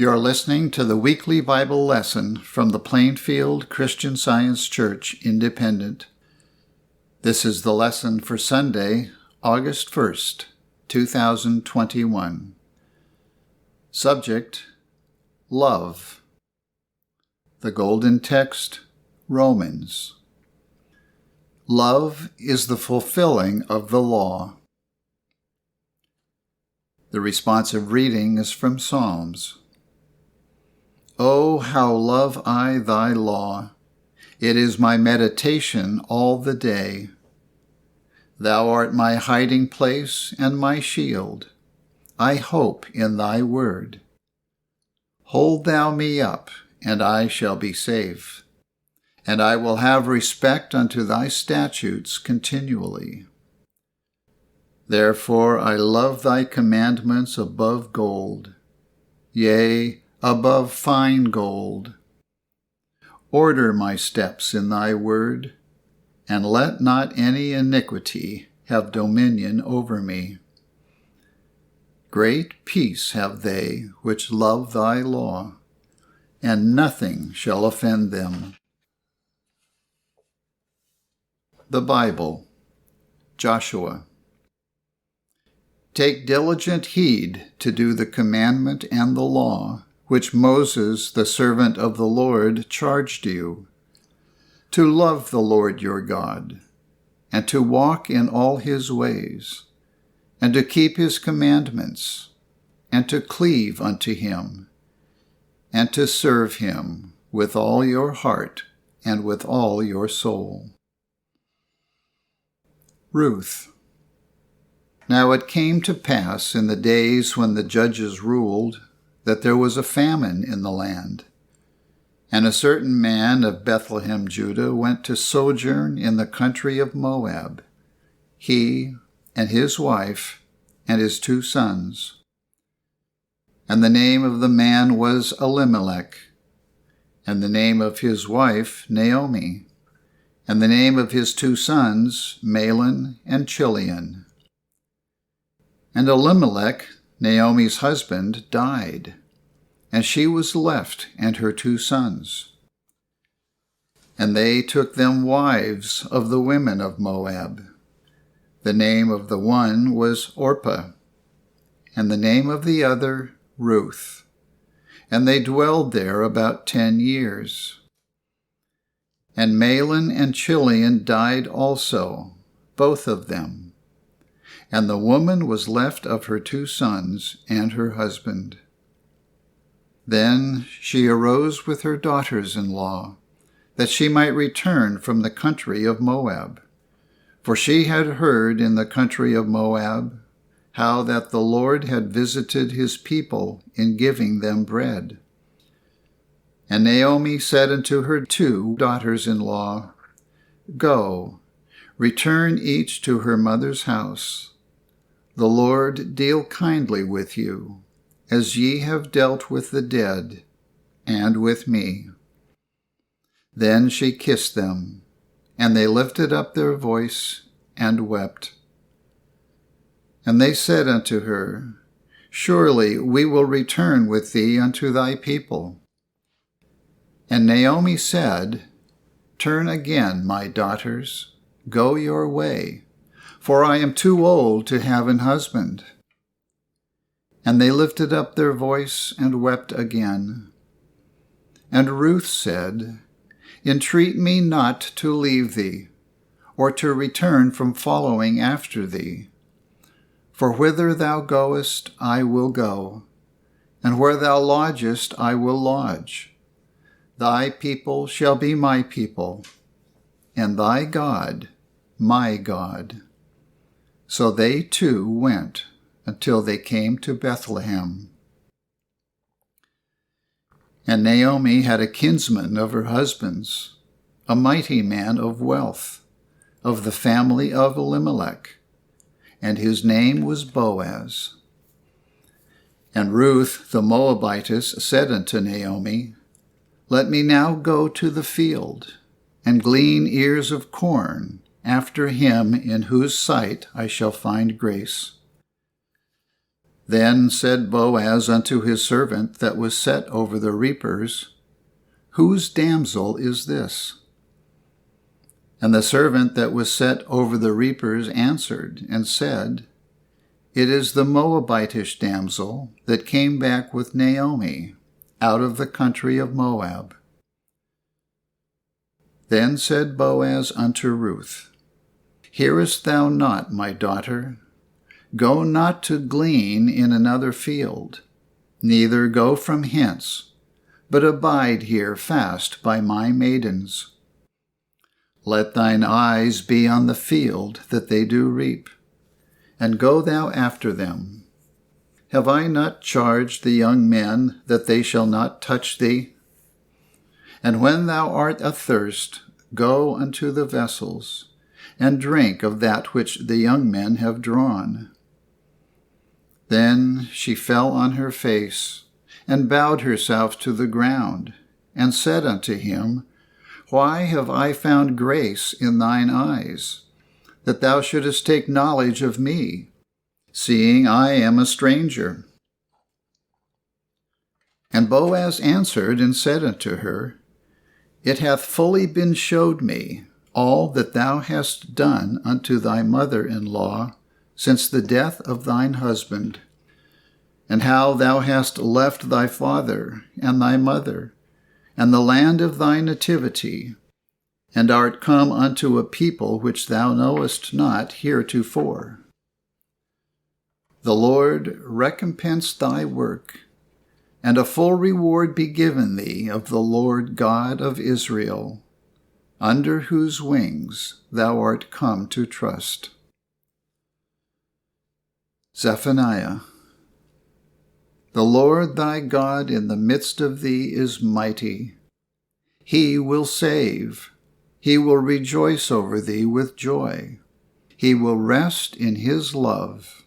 You're listening to the weekly Bible lesson from the Plainfield Christian Science Church Independent. This is the lesson for Sunday, August 1st, 2021. Subject, Love. The golden text, Romans. Love is the fulfilling of the law. The responsive reading is from Psalms. Oh, how love I thy law! It is my meditation all the day. Thou art my hiding place and my shield. I hope in thy word. Hold thou me up, and I shall be safe, and I will have respect unto thy statutes continually. Therefore I love thy commandments above gold, yea, above fine gold. Order my steps in thy word, and let not any iniquity have dominion over me. Great peace have they which love thy law, and nothing shall offend them. The Bible, Joshua. Take diligent heed to do the commandment and the law, which Moses, the servant of the Lord, charged you, to love the Lord your God, and to walk in all his ways, and to keep his commandments, and to cleave unto him, and to serve him with all your heart and with all your soul. Ruth. Now it came to pass in the days when the judges ruled, that there was a famine in the land. And a certain man of Bethlehem, Judah, went to sojourn in the country of Moab, he and his wife and his 2 sons. And the name of the man was Elimelech, and the name of his wife Naomi, and the name of his 2 sons Mahlon and Chilion. And Elimelech, Naomi's husband, died, and she was left and her 2 sons. And they took them wives of the women of Moab. The name of the one was Orpah, and the name of the other Ruth. And they dwelled there about 10 years. And Mahlon and Chilion died also, both of them. And the woman was left of her 2 sons and her husband. Then she arose with her daughters-in-law, that she might return from the country of Moab. For she had heard in the country of Moab how that the Lord had visited his people in giving them bread. And Naomi said unto her 2 daughters-in-law, Go, return each to her mother's house. The Lord deal kindly with you, as ye have dealt with the dead, and with me. Then she kissed them, and they lifted up their voice and wept. And they said unto her, Surely we will return with thee unto thy people. And Naomi said, Turn again, my daughters, go your way, for I am too old to have an husband. And they lifted up their voice and wept again. And Ruth said, Entreat me not to leave thee, or to return from following after thee. For whither thou goest, I will go, and where thou lodgest, I will lodge. Thy people shall be my people, and thy God my God. So they too went until they came to Bethlehem. And Naomi had a kinsman of her husband's, a mighty man of wealth, of the family of Elimelech, and his name was Boaz. And Ruth the Moabitess said unto Naomi, Let me now go to the field, and glean ears of corn, after him in whose sight I shall find grace. Then said Boaz unto his servant that was set over the reapers, Whose damsel is this? And the servant that was set over the reapers answered and said, It is the Moabitish damsel that came back with Naomi out of the country of Moab. Then said Boaz unto Ruth, Hearest thou not, my daughter? Go not to glean in another field, neither go from hence, but abide here fast by my maidens. Let thine eyes be on the field that they do reap, and go thou after them. Have I not charged the young men that they shall not touch thee? And when thou art athirst, go unto the vessels, and drink of that which the young men have drawn. Then she fell on her face, and bowed herself to the ground, and said unto him, Why have I found grace in thine eyes, that thou shouldest take knowledge of me, seeing I am a stranger? And Boaz answered and said unto her, It hath fully been showed me all that thou hast done unto thy mother-in-law since the death of thine husband, and how thou hast left thy father and thy mother, and the land of thy nativity, and art come unto a people which thou knowest not heretofore. The Lord recompense thy work, and a full reward be given thee of the Lord God of Israel, under whose wings thou art come to trust. Zephaniah. The Lord thy God in the midst of thee is mighty. He will save. He will rejoice over thee with joy. He will rest in his love.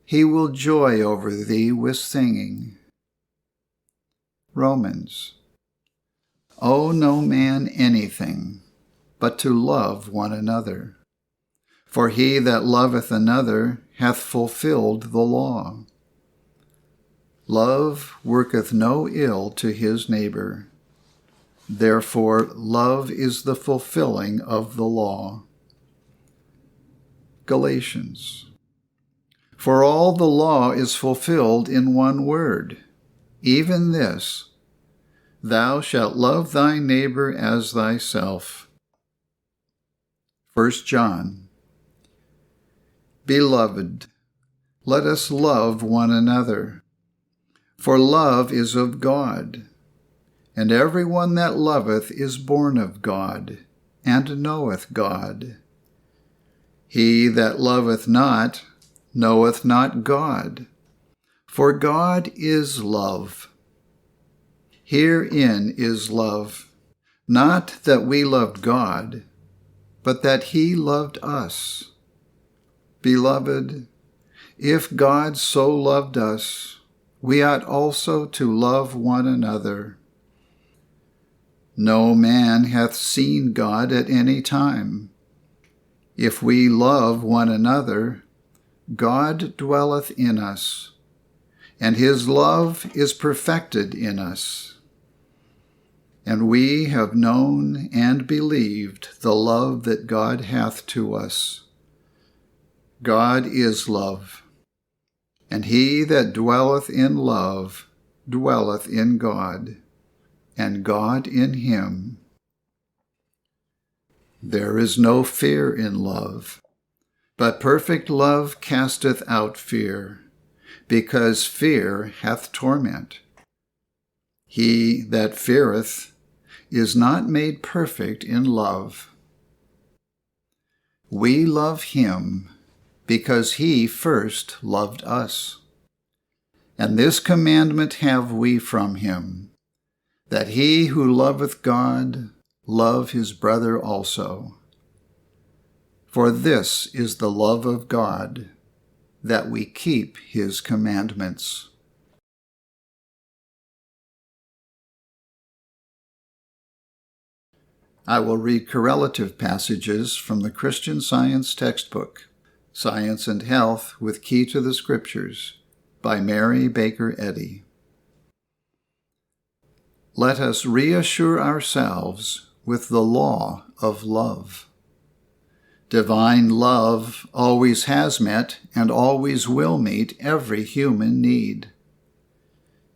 He will joy over thee with singing. Romans. Owe no man anything, but to love one another. For he that loveth another hath fulfilled the law. Love worketh no ill to his neighbor. Therefore love is the fulfilling of the law. Galatians. For all the law is fulfilled in one word, even this, Thou shalt love thy neighbor as thyself. 1 John. Beloved, let us love one another, for love is of God, and every one that loveth is born of God, and knoweth God. He that loveth not knoweth not God, for God is love. Herein is love, not that we loved God, but that he loved us. Beloved, if God so loved us, we ought also to love one another. No man hath seen God at any time. If we love one another, God dwelleth in us, and his love is perfected in us. And we have known and believed the love that God hath to us. God is love, and he that dwelleth in love dwelleth in God, and God in him. There is no fear in love, but perfect love casteth out fear, because fear hath torment. He that feareth is not made perfect in love. We love him because he first loved us. And this commandment have we from him, that he who loveth God love his brother also. For this is the love of God, that we keep his commandments. I will read correlative passages from the Christian Science textbook, Science and Health with Key to the Scriptures, by Mary Baker Eddy. Let us reassure ourselves with the law of love. Divine love always has met and always will meet every human need.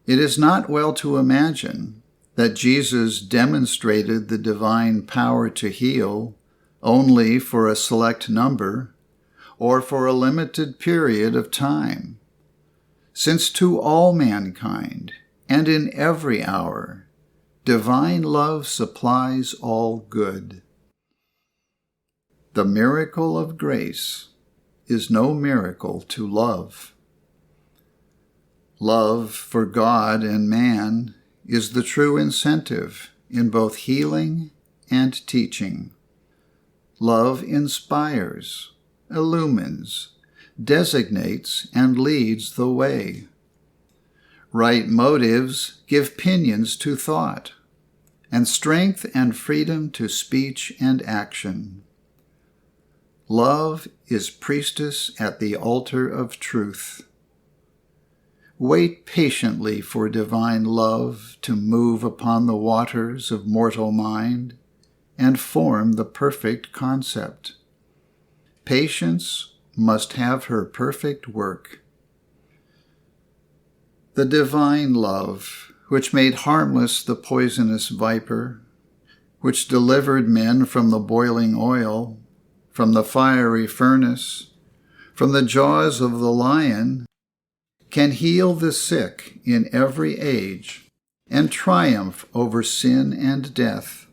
It is not well to imagine that Jesus demonstrated the divine power to heal only for a select number or for a limited period of time, since to all mankind and in every hour, divine love supplies all good. The miracle of grace is no miracle to love. Love for God and man is the true incentive in both healing and teaching. Love inspires, illumines, designates, and leads the way. Right motives give pinions to thought, and strength and freedom to speech and action. Love is priestess at the altar of truth. Wait patiently for divine love to move upon the waters of mortal mind and form the perfect concept. Patience must have her perfect work. The divine love, which made harmless the poisonous viper, which delivered men from the boiling oil, from the fiery furnace, from the jaws of the lion, can heal the sick in every age and triumph over sin and death.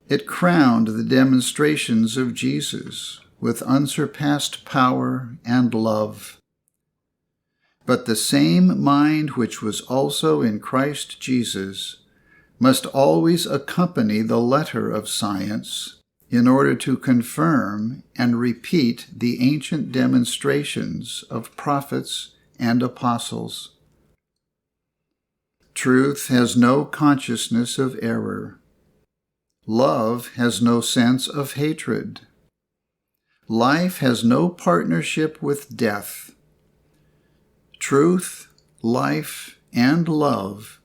It crowned the demonstrations of Jesus with unsurpassed power and love. But the same mind which was also in Christ Jesus must always accompany the letter of science in order to confirm and repeat the ancient demonstrations of prophets and apostles. Truth has no consciousness of error. Love has no sense of hatred. Life has no partnership with death. Truth, life, and love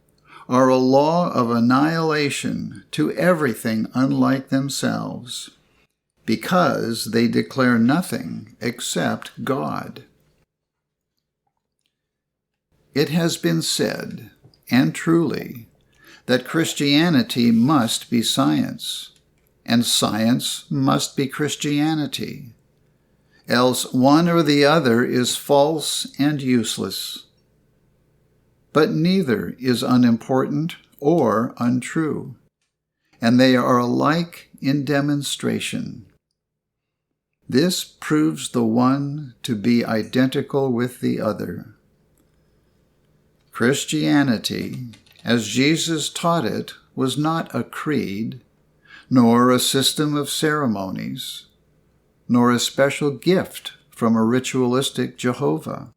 are a law of annihilation to everything unlike themselves, because they declare nothing except God. It has been said, and truly, that Christianity must be science, and science must be Christianity, else one or the other is false and useless. But neither is unimportant or untrue, and they are alike in demonstration. This proves the one to be identical with the other. Christianity, as Jesus taught it, was not a creed, nor a system of ceremonies, nor a special gift from a ritualistic Jehovah.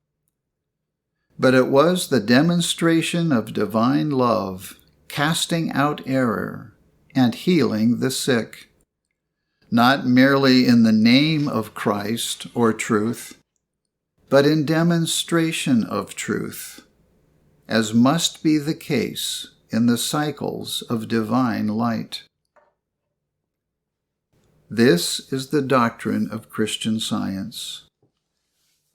But it was the demonstration of divine love, casting out error and healing the sick, not merely in the name of Christ or truth, but in demonstration of truth, as must be the case in the cycles of divine light. This is the doctrine of Christian Science,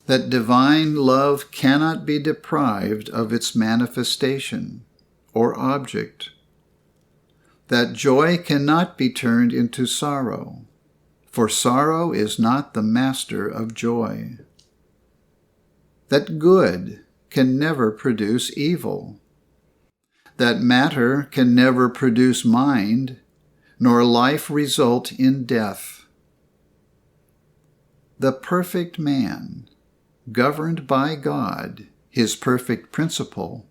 that divine love cannot be deprived of its manifestation or object, that joy cannot be turned into sorrow, for sorrow is not the master of joy, that good can never produce evil, that matter can never produce mind, nor life result in death. The perfect man, governed by God, his perfect principle,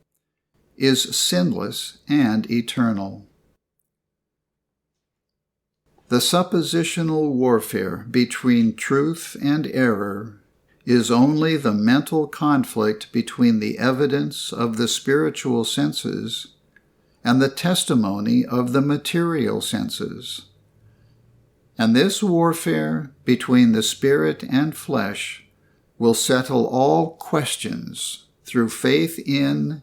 is sinless and eternal. The suppositional warfare between truth and error is only the mental conflict between the evidence of the spiritual senses and the testimony of the material senses. And this warfare between the spirit and flesh will settle all questions through faith in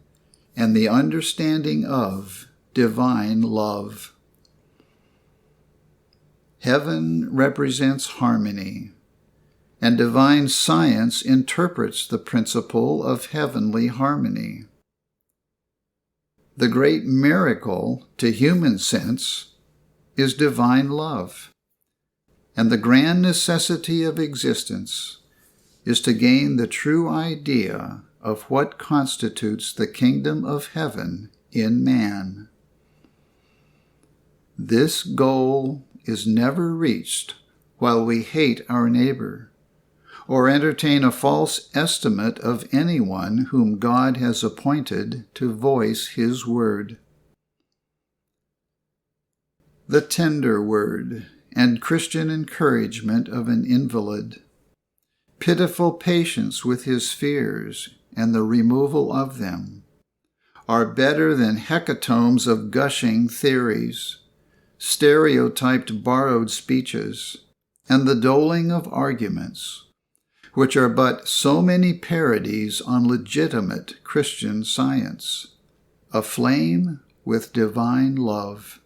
and the understanding of divine love. Heaven represents harmony, and divine science interprets the principle of heavenly harmony. The great miracle to human sense is divine love, and the grand necessity of existence is to gain the true idea of what constitutes the kingdom of heaven in man. This goal is never reached while we hate our neighbor, or entertain a false estimate of anyone whom God has appointed to voice his word. The tender word and Christian encouragement of an invalid, pitiful patience with his fears and the removal of them, are better than hecatombs of gushing theories, stereotyped borrowed speeches, and the doling of arguments, which are but so many parodies on legitimate Christian science, aflame with divine love.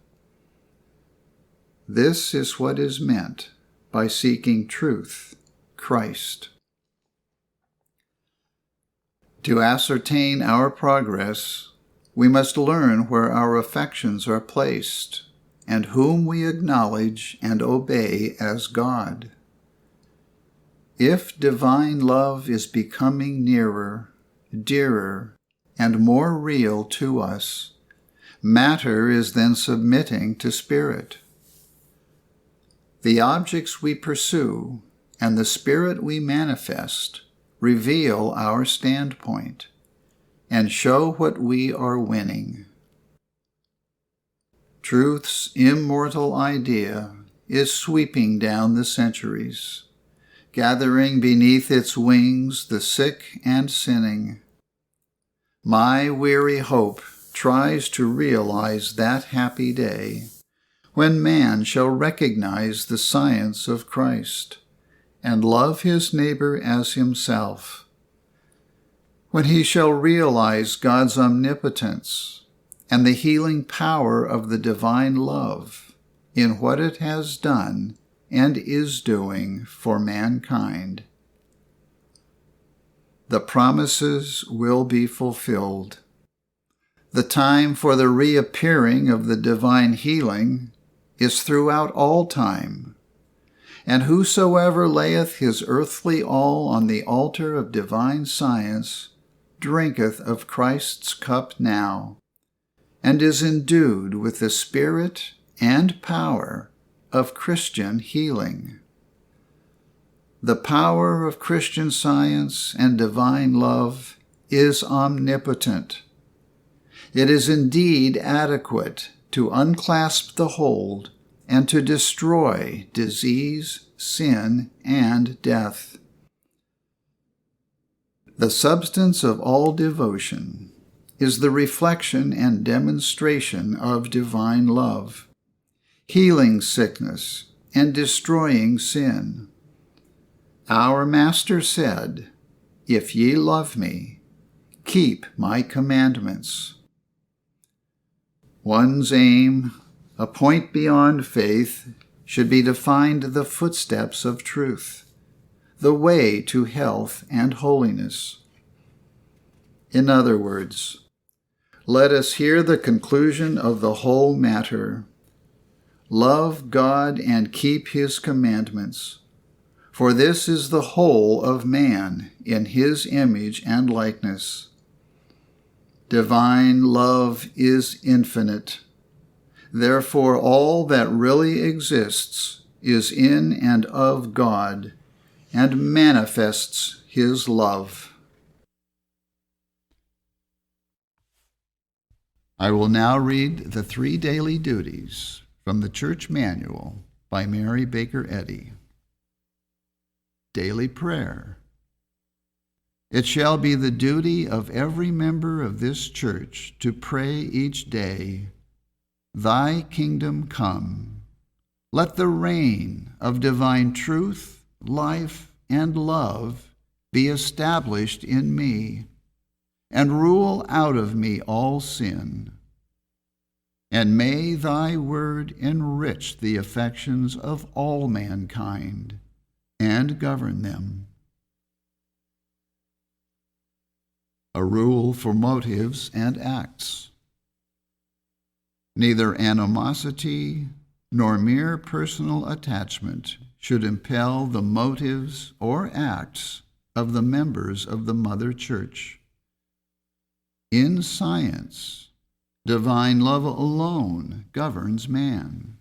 This is what is meant by seeking truth, Christ. To ascertain our progress, we must learn where our affections are placed and whom we acknowledge and obey as God. If divine love is becoming nearer, dearer, and more real to us, matter is then submitting to spirit. The objects we pursue and the spirit we manifest reveal our standpoint and show what we are winning. Truth's immortal idea is sweeping down the centuries, gathering beneath its wings the sick and sinning. My weary hope tries to realize that happy day when man shall recognize the science of Christ and love his neighbor as himself, when he shall realize God's omnipotence and the healing power of the divine love in what it has done and is doing for mankind. The promises will be fulfilled. The time for the reappearing of the divine healing is throughout all time, and whosoever layeth his earthly all on the altar of divine science drinketh of Christ's cup now, and is endued with the spirit and power of Christian healing. The power of Christian science and divine love is omnipotent. It is indeed adequate to unclasp the hold and to destroy disease, sin, and death. The substance of all devotion is the reflection and demonstration of divine love, healing sickness and destroying sin. Our Master said, "If ye love me, keep my commandments." One's aim, a point beyond faith, should be to find the footsteps of truth, the way to health and holiness. In other words, let us hear the conclusion of the whole matter. Love God and keep his commandments, for this is the whole of man in his image and likeness. Divine love is infinite. Therefore, all that really exists is in and of God and manifests his love. I will now read the 3 daily duties from the Church Manual by Mary Baker Eddy. Daily Prayer. It shall be the duty of every member of this church to pray each day, "Thy kingdom come. Let the reign of divine truth, life, and love be established in me, and rule out of me all sin. And may thy word enrich the affections of all mankind and govern them. A rule for motives and acts. Neither animosity nor mere personal attachment should impel the motives or acts of the members of the Mother Church. In science, divine love alone governs man,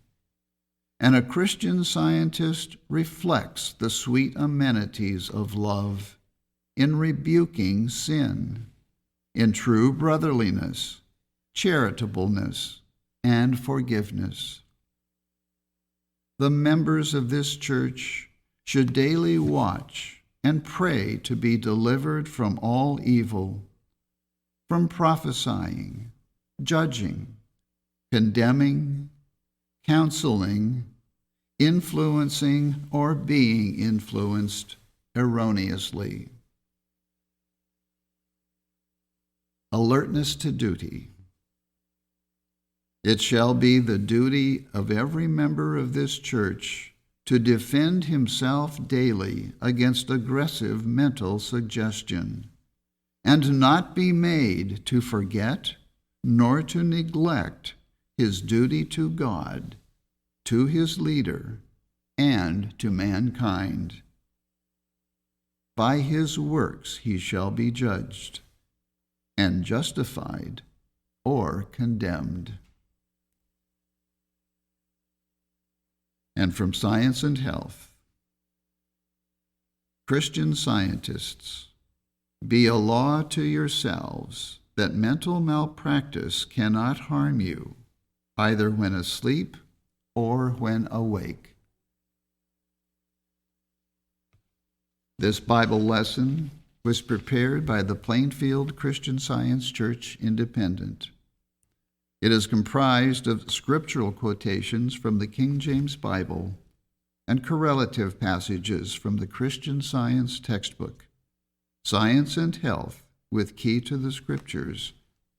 and a Christian scientist reflects the sweet amenities of love in rebuking sin, in true brotherliness, charitableness, and forgiveness. The members of this church should daily watch and pray to be delivered from all evil, from prophesying, judging, condemning, counseling, influencing, or being influenced erroneously. Alertness to duty. It shall be the duty of every member of this church to defend himself daily against aggressive mental suggestion, and not be made to forget nor to neglect his duty to God, to his leader, and to mankind. By his works he shall be judged, and justified or condemned. And from Science and Health, Christian scientists, be a law to yourselves that mental malpractice cannot harm you, either when asleep or when awake. This Bible lesson was prepared by the Plainfield Christian Science Church Independent. It is comprised of scriptural quotations from the King James Bible and correlative passages from the Christian Science textbook, Science and Health with Key to the Scriptures,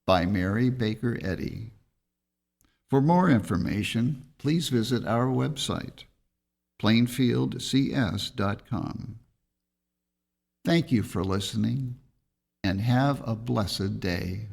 by Mary Baker Eddy. For more information, please visit our website, plainfieldcs.com. Thank you for listening, and have a blessed day.